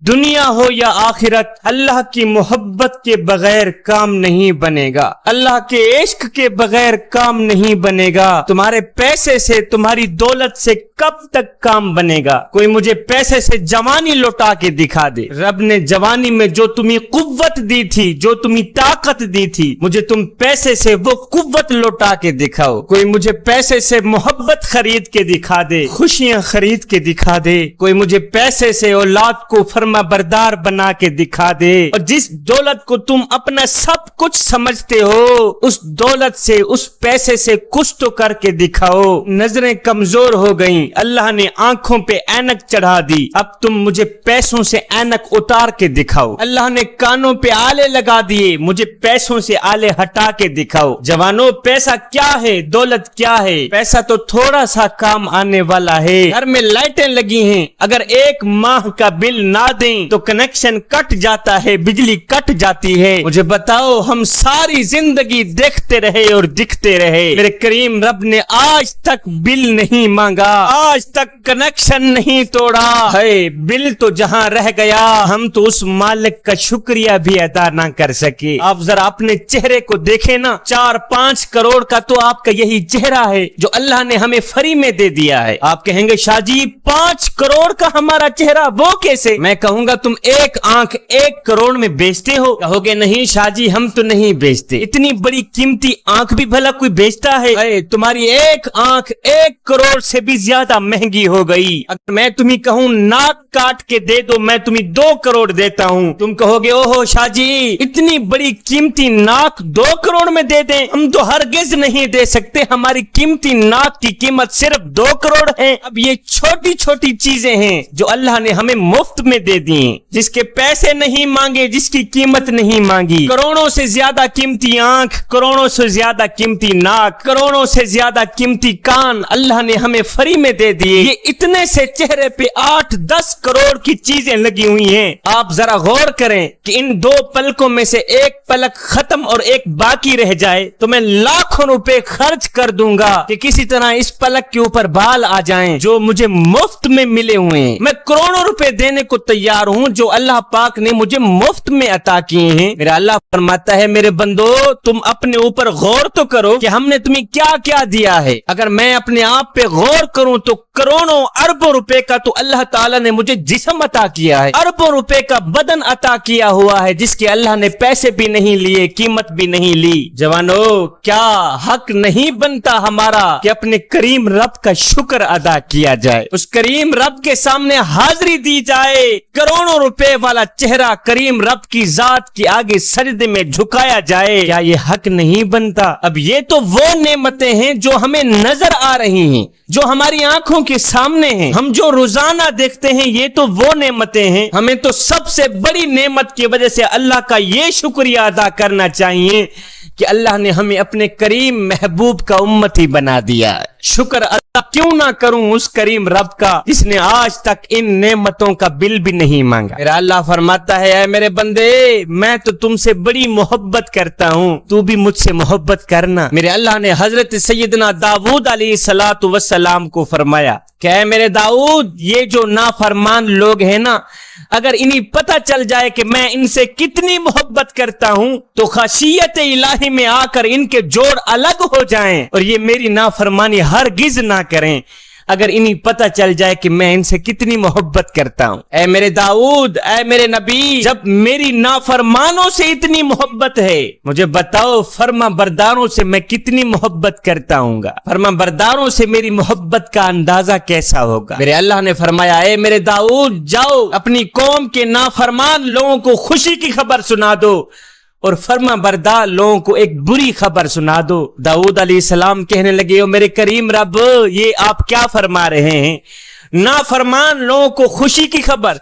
دنیا ہو یا آخرت، اللہ کی محبت کے بغیر کام نہیں بنے گا، اللہ کے عشق کے بغیر کام نہیں بنے گا۔ تمہارے پیسے سے، تمہاری دولت سے کب تک کام بنے گا؟ کوئی مجھے پیسے سے جوانی لوٹا کے دکھا دے۔ رب نے جوانی میں جو تمہیں قوت دی تھی، جو تمہیں طاقت دی تھی، مجھے تم پیسے سے وہ قوت لوٹا کے دکھاؤ۔ کوئی مجھے پیسے سے محبت خرید کے دکھا دے، خوشیاں خرید کے دکھا دے۔ کوئی مجھے پیسے سے اولاد کو فرما بردار بنا کے دکھا دے۔ اور جس دولت کو تم اپنا سب کچھ سمجھتے ہو، اس دولت سے، اس پیسے سے کچھ تو کر کے دکھاؤ۔ نظریں کمزور ہو گئیں، اللہ نے آنکھوں پہ اینک چڑھا دی، اب تم مجھے پیسوں سے اینک اتار کے دکھاؤ۔ اللہ نے کانوں پہ آلے لگا دیے، مجھے پیسوں سے آلے ہٹا کے دکھاؤ۔ جوانوں، پیسہ کیا ہے؟ دولت کیا ہے؟ پیسہ تو تھوڑا سا کام آنے والا ہے۔ گھر میں لائٹیں لگی ہیں، اگر ایک ماہ کا بل نہ دیں تو کنیکشن کٹ جاتا ہے، بجلی کٹ جاتی ہے۔ مجھے بتاؤ، ہم ساری زندگی دیکھتے رہے اور دکھتے رہے، میرے کریم رب نے آج تک بل نہیں مانگا، آج تک کنیکشن نہیں توڑا ہے۔ بل تو جہاں رہ گیا، ہم تو اس مالک کا شکریہ بھی ادا نہ کر سکے۔ آپ ذرا اپنے چہرے کو دیکھیں نا، 4-5 کروڑ کا تو آپ کا یہی چہرہ ہے جو اللہ نے ہمیں فری میں دے دیا ہے۔ آپ کہیں گے شاہ جی 5 کروڑ کا ہمارا چہرہ وہ کیسے؟ میں کہوں گا تم ایک آنکھ 1 کروڑ میں بیچتے ہو؟ کہو گے نہیں شاہ جی ہم تو نہیں بیچتے۔ اتنی بڑی قیمتی آنکھ بھی بھلا کوئی بیچتا ہے؟ تمہاری ایک آنکھ 1 کروڑ سے بھی زیادہ مہنگی ہو گئی۔ اگر میں تمہیں کہوں ناک کاٹ کے دے دو، میں تمہیں 2 کروڑ دیتا ہوں، تم کہو گے اوہو شاہ جی اتنی بڑی قیمتی ناک 2 کروڑ میں دے دیں؟ ہم تو ہرگز نہیں دے سکتے، ہماری قیمتی ناک کی قیمت صرف 2 کروڑ ہے۔ اب یہ چھوٹی چھوٹی چیزیں ہیں جو اللہ نے ہمیں مفت میں دے دی ہیں، جس کے پیسے نہیں مانگے، جس کی قیمت نہیں مانگی۔ کروڑوں سے زیادہ قیمتی آنکھ، کروڑوں سے زیادہ قیمتی ناک، کروڑوں سے زیادہ قیمتی کان اللہ نے ہمیں فری میں دے دیے۔ یہ اتنے سے چہرے پہ 8-10 کروڑ کی چیزیں لگی ہوئی ہیں۔ آپ ذرا غور کریں کہ ان 2 پلکوں میں سے ایک پلک ختم اور ایک باقی رہ جائے تو میں لاکھوں روپے خرچ کر دوں گا کہ کسی طرح اس پلک کے اوپر بال آ جائیں جو مجھے مفت میں ملے ہوئے ہیں۔ میں کروڑوں روپے دینے کو تیار ہوں جو اللہ پاک نے مجھے مفت میں عطا کیے ہیں۔ میرا اللہ فرماتا ہے میرے بندو تم اپنے اوپر غور تو کرو کہ ہم نے تمہیں کیا کیا دیا ہے۔ اگر میں اپنے آپ پہ غور کروں تو کروڑوں اربوں روپے کا تو اللہ تعالیٰ نے مجھے جسم عطا کیا ہے، اربوں روپے کا بدن عطا کیا ہوا ہے جس کے اللہ نے پیسے بھی نہیں لیے، قیمت بھی نہیں لی۔ جوانو، کیا حق نہیں بنتا ہمارا کہ اپنے کریم رب کا شکر ادا کیا جائے، اس کریم رب کے سامنے حاضری دی جائے، کروڑوں روپے والا چہرہ کریم رب کی ذات کے آگے سجدے میں جھکایا جائے؟ کیا یہ حق نہیں بنتا؟ اب یہ تو وہ نعمتیں ہیں جو ہمیں نظر آ رہی ہیں، جو ہماری آنکھوں کے سامنے ہیں، ہم جو روزانہ دیکھتے ہیں، یہ تو وہ نعمتیں ہیں۔ ہمیں تو سب سے بڑی نعمت کی وجہ سے اللہ کا یہ شکریہ ادا کرنا چاہیے کہ اللہ نے ہمیں اپنے کریم محبوب کا امتی بنا دیا ہے۔ شکر ادا کیوں نہ کروں اس کریم رب کا جس نے آج تک ان نعمتوں کا بل بھی نہیں مانگا۔ میرا اللہ فرماتا ہے اے میرے بندے، میں تو تم سے بڑی محبت کرتا ہوں، تو بھی مجھ سے محبت کرنا۔ میرے اللہ نے حضرت سیدنا داؤد علیہ السلام کو فرمایا کہ اے میرے داؤد، یہ جو نافرمان لوگ ہیں نا، اگر انہیں پتہ چل جائے کہ میں ان سے کتنی محبت کرتا ہوں تو خشیت الہی میں آ کر ان کے جوڑ الگ ہو جائیں اور یہ میری نافرمانی ہرگز نہ کریں۔ اگر انہیں پتہ چل جائے کہ میں ان سے کتنی محبت کرتا ہوں، اے میرے داؤد، اے میرے نبی، جب میری نافرمانوں سے اتنی محبت ہے، مجھے بتاؤ فرما برداروں سے میں کتنی محبت کرتا ہوں گا۔ فرما برداروں سے میری محبت کا اندازہ کیسا ہوگا؟ میرے اللہ نے فرمایا اے میرے داؤد، جاؤ اپنی قوم کے نافرمان لوگوں کو خوشی کی خبر سنا دو اور فرما بردار لوگوں کو ایک بری خبر سنا دو۔ داؤد علیہ السلام کہنے لگے او میرے کریم رب، یہ آپ کیا فرما رہے ہیں؟ نافرمان لوگوں کو خوشی کی خبر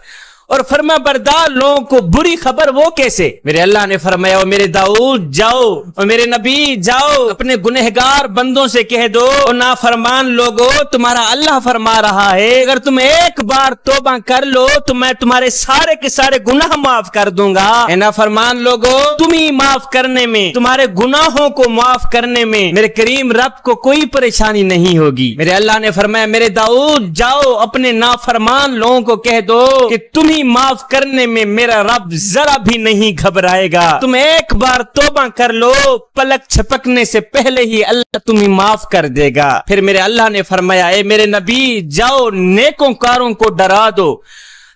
اور فرما بردار لوگوں کو بری خبر، وہ کیسے؟ میرے اللہ نے فرمایا او میرے داؤد جاؤ، اور میرے نبی جاؤ اپنے گنہگار بندوں سے کہہ دو او نافرمان لوگو، تمہارا اللہ فرما رہا ہے اگر تم ایک بار توبہ کر لو تو میں تمہارے سارے کے سارے گناہ معاف کر دوں گا۔ اے نافرمان لوگو، تمہیں معاف کرنے میں، تمہارے گناہوں کو معاف کرنے میں میرے کریم رب کو کوئی پریشانی نہیں ہوگی۔ میرے اللہ نے فرمایا میرے داؤد جاؤ اپنے نافرمان لوگوں کو کہہ دو کہ تمہیں انہیں معاف کرنے میں میرا رب ذرا بھی نہیں گھبرائے گا. تم ایک بار توبہ کر لو, پلک چھپکنے سے پہلے ہی اللہ تمہیں معاف کر دے گا. پھر میرے اللہ نے فرمایا, اے میرے نبی جاؤ نیکوں کاروں کو ڈرا دو,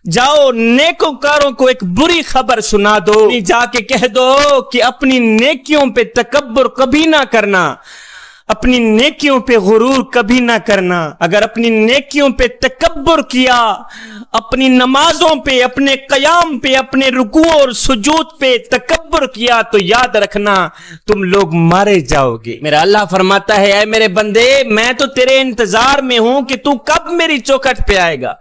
جاؤ نیکوں کاروں کو ایک بری خبر سنا دو, جا کے کہہ دو کہ اپنی نیکیوں پہ تکبر کبھی نہ کرنا, اپنی نیکیوں پہ غرور کبھی نہ کرنا. اگر اپنی نیکیوں پہ تکبر کیا, اپنی نمازوں پہ, اپنے قیام پہ, اپنے رکوع اور سجود پہ تکبر کیا تو یاد رکھنا تم لوگ مارے جاؤ گے. میرا اللہ فرماتا ہے, اے میرے بندے میں تو تیرے انتظار میں ہوں کہ تو کب میری چوکھٹ پہ آئے گا,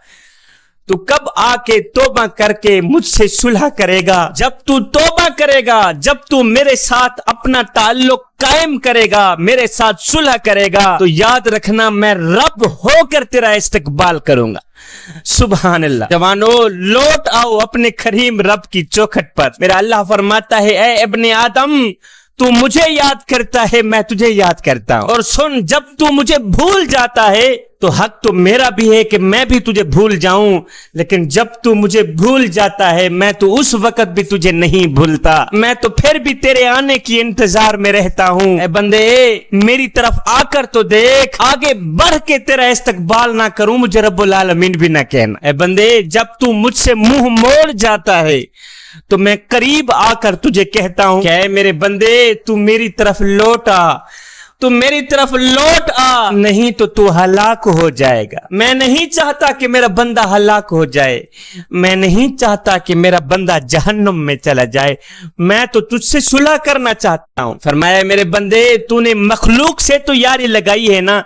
تو کب آ کے توبہ کر کے مجھ سے صلح کرے گا. جب تو توبہ کرے گا, جب تو میرے ساتھ اپنا تعلق قائم کرے گا, میرے ساتھ صلح کرے گا, تو یاد رکھنا میں رب ہو کر تیرا استقبال کروں گا. سبحان اللہ. جوانو لوٹ آؤ اپنے کریم رب کی چوکھٹ پر. میرا اللہ فرماتا ہے, اے ابن آدم تو مجھے یاد کرتا ہے, میں تجھے یاد کرتا ہوں. اور سن, جب تو مجھے بھول جاتا ہے تو حق تو میرا بھی ہے کہ میں بھی تجھے بھول جاؤں, لیکن جب تو مجھے بھول جاتا ہے میں تو اس وقت بھی تجھے نہیں بھولتا, میں تو پھر بھی تیرے آنے کی انتظار میں رہتا ہوں. اے بندے میری طرف آ کر تو دیکھ, آگے بڑھ کے تیرا استقبال نہ کروں مجھے رب العالمین بھی نہ کہنا. اے بندے جب تو مجھ سے منہ موڑ جاتا ہے تو میں قریب آ کر تجھے کہتا ہوں کہ اے میرے بندے تو میری طرف لوٹ آ, تو میری طرف لوٹ آ, نہیں تو تو ہلاک ہو جائے گا. میں نہیں چاہتا کہ میرا بندہ ہلاک ہو جائے, میں نہیں چاہتا کہ میرا بندہ جہنم میں چلا جائے, میں تو تجھ سے صلح کرنا چاہتا ہوں. فرمایا میرے بندے تو نے مخلوق سے تو یاری لگائی ہے نا,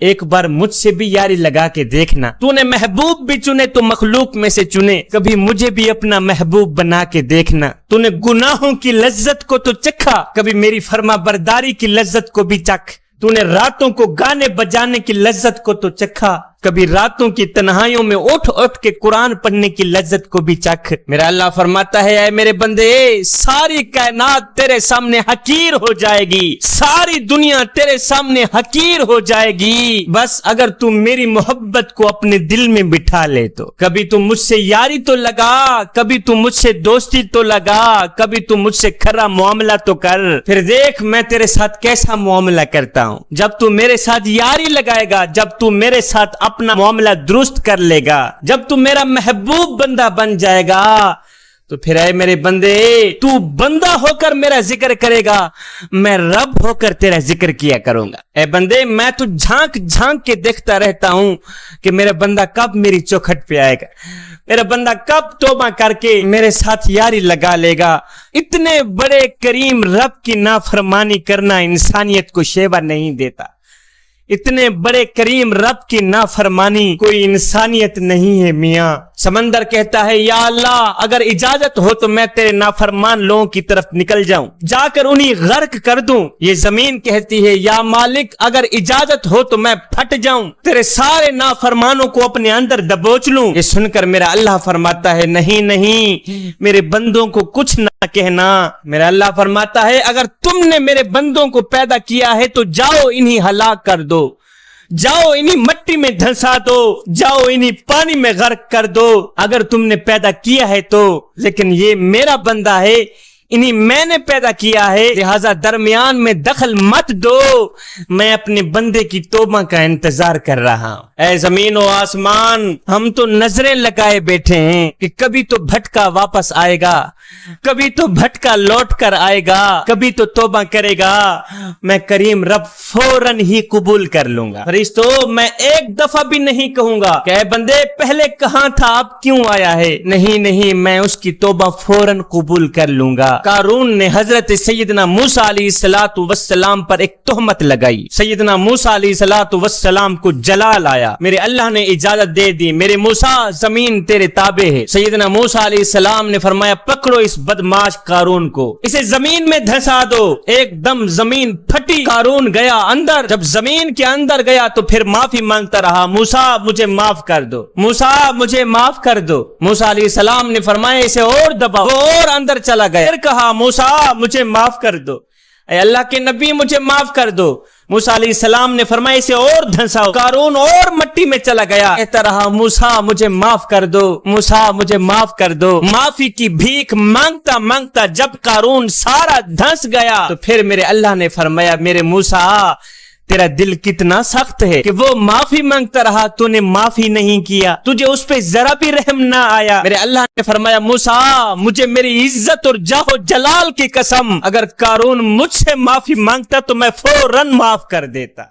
ایک بار مجھ سے بھی یاری لگا کے دیکھنا. تو نے محبوب بھی چنے تو مخلوق میں سے چنے, کبھی مجھے بھی اپنا محبوب بنا کے دیکھنا. تو نے گناہوں کی لذت کو تو چکھا, کبھی میری فرما برداری کی لذت کو بھی چکھ. تو نے راتوں کو گانے بجانے کی لذت کو تو چکھا, کبھی راتوں کی تنہائیوں میں اٹھ اٹھ کے قرآن پڑھنے کی لذت کو بھی چکھ. میرا اللہ فرماتا ہے, اے میرے بندے ساری کائنات تیرے سامنے حقیر ہو جائے گی, ساری دنیا تیرے سامنے حقیر ہو جائے گی, بس اگر تم میری محبت کو اپنے دل میں بٹھا لے تو. کبھی تم مجھ سے یاری تو لگا, کبھی تم مجھ سے دوستی تو لگا, کبھی تم مجھ سے کھرا معاملہ تو کر, پھر دیکھ میں تیرے ساتھ کیسا معاملہ کرتا ہوں. جب تو میرے ساتھ یاری لگائے گا, جب تو میرے ساتھ اپنا معاملہ درست کر لے گا, جب تو میرا محبوب بندہ بن جائے گا, تو پھر اے میرے بندے تو بندہ ہو کر میرا ذکر کرے گا, میں رب ہو کر تیرا ذکر کیا کروں گا. اے بندے میں تو جھانک جھانک کے دیکھتا رہتا ہوں کہ میرا بندہ کب میری چوکھٹ پہ آئے گا, میرا بندہ کب توبہ کر کے میرے ساتھ یاری لگا لے گا. اتنے بڑے کریم رب کی نافرمانی کرنا انسانیت کو شیوا نہیں دیتا, اتنے بڑے کریم رب کی نافرمانی کوئی انسانیت نہیں ہے میاں. سمندر کہتا ہے, یا اللہ اگر اجازت ہو تو میں تیرے نافرمان لوگوں کی طرف نکل جاؤں, جا کر انہیں غرق کر دوں. یہ زمین کہتی ہے, یا مالک اگر اجازت ہو تو میں پھٹ جاؤں, تیرے سارے نافرمانوں کو اپنے اندر دبوچ لوں. یہ سن کر میرا اللہ فرماتا ہے, نہیں نہیں میرے بندوں کو کچھ نہ کہنا. میرا اللہ فرماتا ہے, اگر تم نے میرے بندوں کو پیدا کیا ہے تو جاؤ انہیں ہلاک کر دو, جاؤ انہیں مٹی میں دھنسا دو, جاؤ انہیں پانی میں غرق کر دو, اگر تم نے پیدا کیا ہے تو. لیکن یہ میرا بندہ ہے, انہیں میں نے پیدا کیا ہے, لہذا درمیان میں دخل مت دو, میں اپنے بندے کی توبہ کا انتظار کر رہا ہوں. اے زمین و آسمان, ہم تو نظریں لگائے بیٹھے ہیں کہ کبھی تو بھٹکا واپس آئے گا, کبھی تو بھٹکا لوٹ کر آئے گا, کبھی تو توبہ کرے گا. میں کریم رب فوراً ہی قبول کر لوں گا. فرشتو میں ایک دفعہ بھی نہیں کہوں گا کہ اے بندے پہلے کہاں تھا اب کیوں آیا ہے, نہیں نہیں میں اس کی توبہ فوراً قبول کر لوں گا. قارون نے حضرت سیدنا موسیٰ علیہ السلام پر ایک تہمت لگائی, سیدنا موسیٰ علیہ السلام کو جلا لایا. میرے اللہ نے اجازت دے دی, میرے موسیٰ زمین تیرے تابع ہے. سیدنا موسیٰ علیہ السلام نے فرمایا, پکڑو اس بدماش قارون کو, اسے زمین میں دھسا دو. ایک دم زمین پھٹی, قارون گیا اندر. جب زمین کے اندر گیا تو پھر معافی مانگتا رہا, موسیٰ مجھے معاف کر دو, موسیٰ مجھے معاف کر دو. موسیٰ علیہ السلام نے فرمایا اسے اور دباؤ, وہ اور اندر چلا گیا. پھر کہا موسیٰ مجھے معاف کر دو, اے اللہ کے نبی مجھے معاف کر دو. موسیٰ علیہ السلام نے فرمایا اسے اور دھنساؤ، قارون اور مٹی میں چلا گیا، کہتا رہا موسیٰ مجھے معاف کر دو، موسیٰ مجھے معاف کر دو۔ معافی کی بھیک مانگتا مانگتا جب قارون سارا دھنس گیا تو پھر میرے اللہ نے فرمایا میرے موسیٰ تیرا دل کتنا سخت ہے کہ وہ معافی مانگتا رہا، تو نے معافی نہیں کیا، تجھے اس پہ ذرا بھی رحم نہ آیا۔ میرے اللہ نے فرمایا موسیٰ مجھے میری عزت اور جاہ و جلال کی قسم، اگر قارون مجھ سے معافی مانگتا تو میں فوراً معاف کر دیتا۔